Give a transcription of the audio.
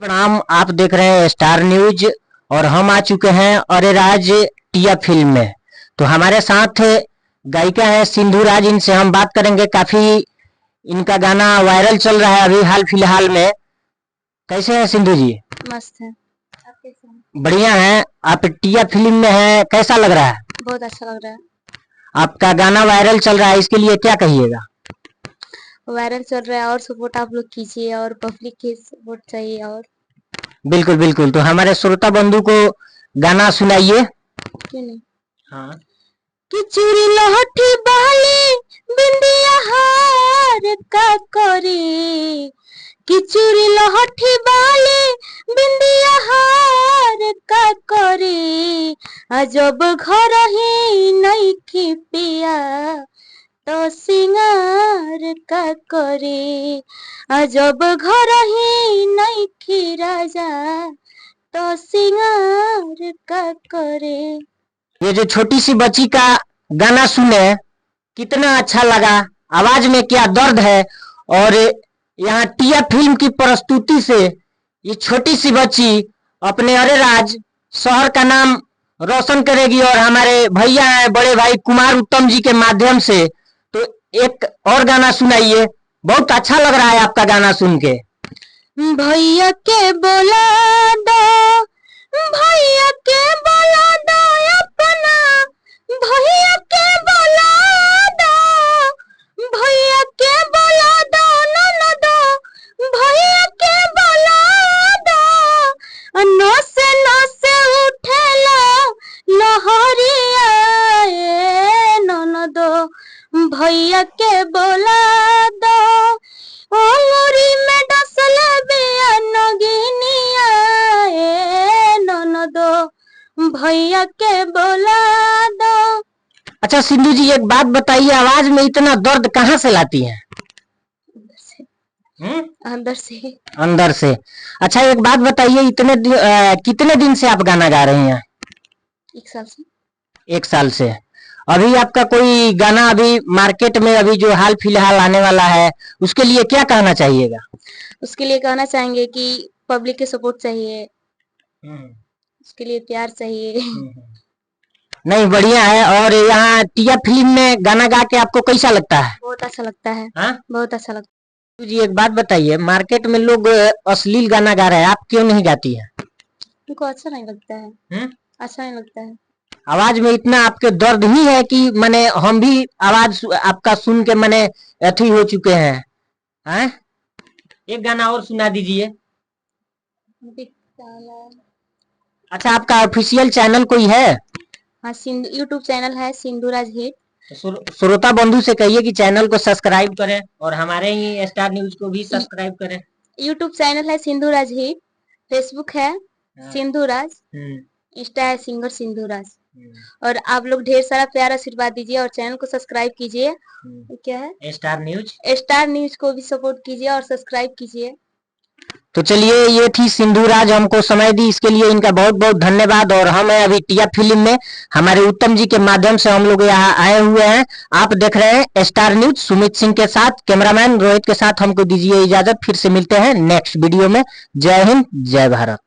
प्रणाम। आप देख रहे हैं स्टार न्यूज और हम आ चुके हैं अरे राज टिया फिल्म में। तो हमारे साथ गायिका है सिंधु राज, इनसे हम बात करेंगे। काफी इनका गाना वायरल चल रहा है अभी हाल फिलहाल में। कैसे हैं सिंधु जी? मस्त है। आप कैसे हैं? बढ़िया है। आप टिया फिल्म में हैं, कैसा लग रहा है? बहुत अच्छा लग रहा है। आपका गाना वायरल चल रहा है, इसके लिए क्या कहिएगा? वायरल चल रहा है और सपोर्ट आप लोग कीजिए और पब्लिक की सपोर्ट चाहिए। और बिल्कुल बिल्कुल। तो हमारे श्रोता बंधु को गाना सुनाइए। क्यों नहीं। हाँ। कि चूड़ी लहठी बाली बिंदिया हार का करे, कि चूड़ी लहठी बाली बिंदिया हार का करे, अजब घर ही नहीं की पिया तो सिंगार का करे, अजब घर ही नहीं की राजा तो सिंगार का करे। ये जो छोटी सी बच्ची का गाना सुने कितना अच्छा लगा। आवाज में क्या दर्द है। और यहाँ टिया फिल्म की प्रस्तुति से ये छोटी सी बच्ची अपने अरे राज शहर का नाम रोशन करेगी। और हमारे भैया हैं बड़े भाई कुमार उत्तम जी के माध्यम से। तो एक और गाना सुनाइए। बहुत अच्छा लग रहा है आपका गाना सुन के। भैया के बोला दो, भैया के बोला दो अपना, भैया के बोला दो, भैया के बोला दो ननदो, भैया के बोला दो, नसे नसे उठेला लहरिया ननदो, भैया के बोला दो, ओंगरी में डसल बिया नगिनिया ननदो, भैया के बोला दो। अच्छा सिंधु जी, एक बात बताइए, आवाज में इतना दर्द कहाँ से लाती हैं? अंदर से। अंदर से। अच्छा एक बात बताइए, कितने दिन से आप गाना गा रही हैं? 1 साल से। 1 साल से। अभी आपका कोई गाना अभी मार्केट में अभी जो हाल फिलहाल आने वाला है, उसके लिए क्या कहना चाहिएगा? उसके लिए कहना चाहेंगे कि पब्लिक के सपोर्ट चाहिए, उसके लिए प्यार चाहिए। नहीं, बढ़िया है। और यहाँ टिया फिल्म में गाना गा के आपको कैसा लगता है? बहुत अच्छा लगता है। हाँ? बहुत अच्छा लगता तो जी एक बात बताइए, मार्केट में लोग अश्लील गाना गा रहे हैं, आप क्यों नहीं गाती है? है। उनको अच्छा नहीं लगता है। अच्छा नहीं लगता है। आवाज में इतना आपके दर्द ही है कि माने हम भी आवाज आपका सुन के माने अथी हो चुके हैं। हैं? एक गाना और सुना दीजिए। अच्छा आपका ऑफिशियल चैनल कोई है? हाँ, यूट्यूब चैनल है सिंधु राज हिट। श्रोता बंधु से कहिए कि चैनल को सब्सक्राइब करें और हमारे ही स्टार न्यूज को भी सब्सक्राइब करें। यूट्यूब चैनल है सिंधु राज हिट, फेसबुक है सिंधु राज, इंस्टा है सिंगर सिंधु राज। और आप लोग ढेर सारा प्यार आशीर्वाद दीजिए और चैनल को सब्सक्राइब कीजिए। क्या है? Star news. स्टार न्यूज को भी सपोर्ट कीजिए और सब्सक्राइब कीजिए। तो चलिए, ये थी सिंधु राज, हमको समय दी, इसके लिए इनका बहुत बहुत धन्यवाद। और हम हैं अभी टिया फिल्म में, हमारे उत्तम जी के माध्यम से हम लोग यहाँ आए हुए हैं। आप देख रहे हैं स्टार न्यूज, सुमित सिंह के साथ, कैमरामैन रोहित के साथ। हमको दीजिए इजाजत, फिर से मिलते हैं नेक्स्ट वीडियो में। जय हिंद, जय भारत।